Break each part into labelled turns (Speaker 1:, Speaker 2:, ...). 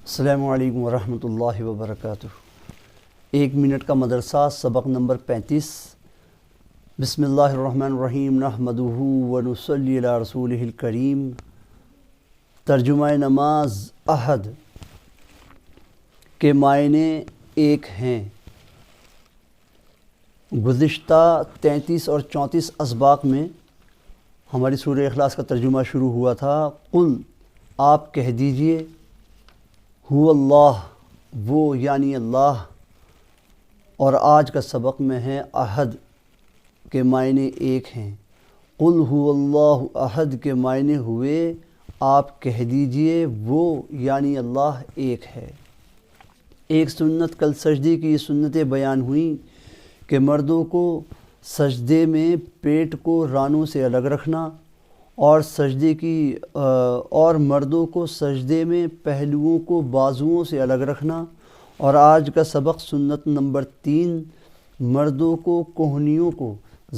Speaker 1: السلام علیکم ورحمۃ اللہ وبرکاتہ۔ 1 منٹ کا مدرسہ، سبق نمبر 35۔ بسم اللہ الرحمن الرحیم، نحمدہ ونصلی علی رسولہ الکریم۔ ترجمہ نماز احد کے معنی ایک ہیں۔ گزشتہ 33 اور 34 اسباق میں ہماری سورہ اخلاص کا ترجمہ شروع ہوا تھا۔ قل، آپ کہہ دیجئے، هو اللہ، وہ یعنی اللہ۔ اور آج کا سبق میں ہے احد کے معنی ایک ہیں۔ قل هو اللہ احد کے معنی ہوئے آپ کہہ دیجئے وہ یعنی اللہ ایک ہے۔ ایک سنت کل سجدے کی یہ سنتیں بیان ہوئیں کہ مردوں کو سجدے میں پیٹ کو رانوں سے الگ رکھنا اور مردوں کو سجدے میں پہلوؤں کو بازوؤں سے الگ رکھنا۔ اور آج کا سبق سنت نمبر 3، مردوں کو کوہنیوں کو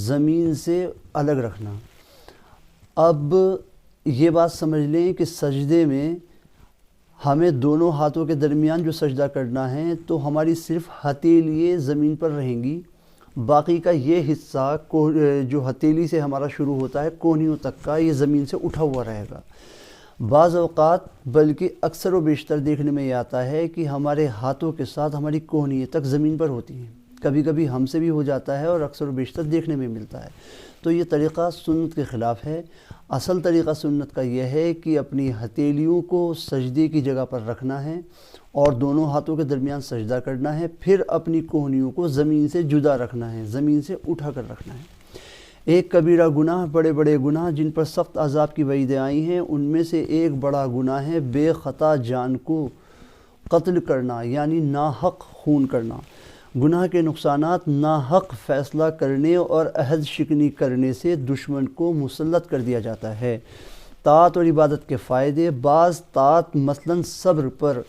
Speaker 1: زمین سے الگ رکھنا۔ اب یہ بات سمجھ لیں کہ سجدے میں ہمیں دونوں ہاتھوں کے درمیان جو سجدہ کرنا ہے تو ہماری صرف ہتھیلیاں زمین پر رہیں گی، باقی کا یہ حصہ جو ہتھیلی سے ہمارا شروع ہوتا ہے کوہنیوں تک کا، یہ زمین سے اٹھا ہوا رہے گا۔ بعض اوقات بلکہ اکثر و بیشتر دیکھنے میں یہ آتا ہے کہ ہمارے ہاتھوں کے ساتھ ہماری کوہنیاں تک زمین پر ہوتی ہیں، کبھی کبھی ہم سے بھی ہو جاتا ہے اور اکثر و بیشتر دیکھنے میں ملتا ہے۔ تو یہ طریقہ سنت کے خلاف ہے۔ اصل طریقہ سنت کا یہ ہے کہ اپنی ہتھیلیوں کو سجدے کی جگہ پر رکھنا ہے اور دونوں ہاتھوں کے درمیان سجدہ کرنا ہے، پھر اپنی کوہنیوں کو زمین سے جدا رکھنا ہے، زمین سے اٹھا کر رکھنا ہے۔ ایک کبیرہ گناہ، بڑے بڑے گناہ جن پر سخت عذاب کی وعیدیں آئی ہیں، ان میں سے ایک بڑا گناہ ہے بے خطا جان کو قتل کرنا، یعنی ناحق خون کرنا۔ گناہ کے نقصانات ناحق فیصلہ کرنے اور عہد شکنی کرنے سے دشمن کو مسلط کر دیا جاتا ہے۔ طاعت اور عبادت کے فائدے، بعض طاعت مثلاً صبر پر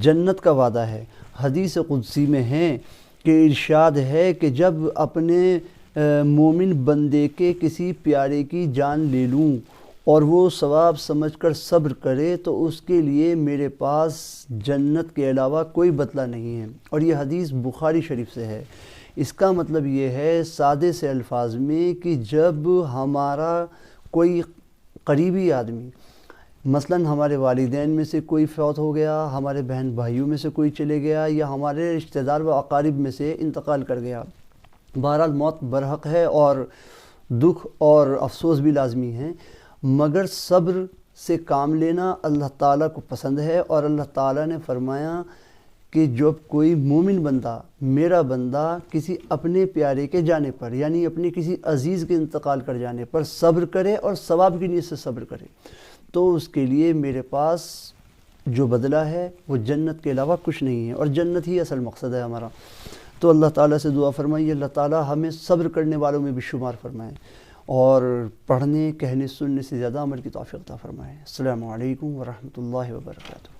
Speaker 1: جنت کا وعدہ ہے۔ حدیث قدسی میں ہے کہ ارشاد ہے کہ جب اپنے مومن بندے کے کسی پیارے کی جان لے لوں اور وہ ثواب سمجھ کر صبر کرے تو اس کے لیے میرے پاس جنت کے علاوہ کوئی بدلہ نہیں ہے۔ اور یہ حدیث بخاری شریف سے ہے۔ اس کا مطلب یہ ہے سادے سے الفاظ میں کہ جب ہمارا کوئی قریبی آدمی، مثلاً ہمارے والدین میں سے کوئی فوت ہو گیا، ہمارے بہن بھائیوں میں سے کوئی چلے گیا، یا ہمارے رشتہ دار و اقارب میں سے انتقال کر گیا، بہرحال موت برحق ہے اور دکھ اور افسوس بھی لازمی ہیں، مگر صبر سے کام لینا اللہ تعالیٰ کو پسند ہے۔ اور اللہ تعالیٰ نے فرمایا کہ جب کوئی مومن بندہ، میرا بندہ، کسی اپنے پیارے کے جانے پر، یعنی اپنے کسی عزیز کے انتقال کر جانے پر صبر کرے اور ثواب کی نیت سے صبر کرے تو اس کے لیے میرے پاس جو بدلہ ہے وہ جنت کے علاوہ کچھ نہیں ہے، اور جنت ہی اصل مقصد ہے ہمارا۔ تو اللہ تعالیٰ سے دعا فرمائیے اللہ تعالیٰ ہمیں صبر کرنے والوں میں بھی شمار فرمائیں اور پڑھنے، کہنے، سننے سے زیادہ عمل کی توفیق عطا فرمائیں۔ السلام علیکم ورحمۃ اللہ وبرکاتہ۔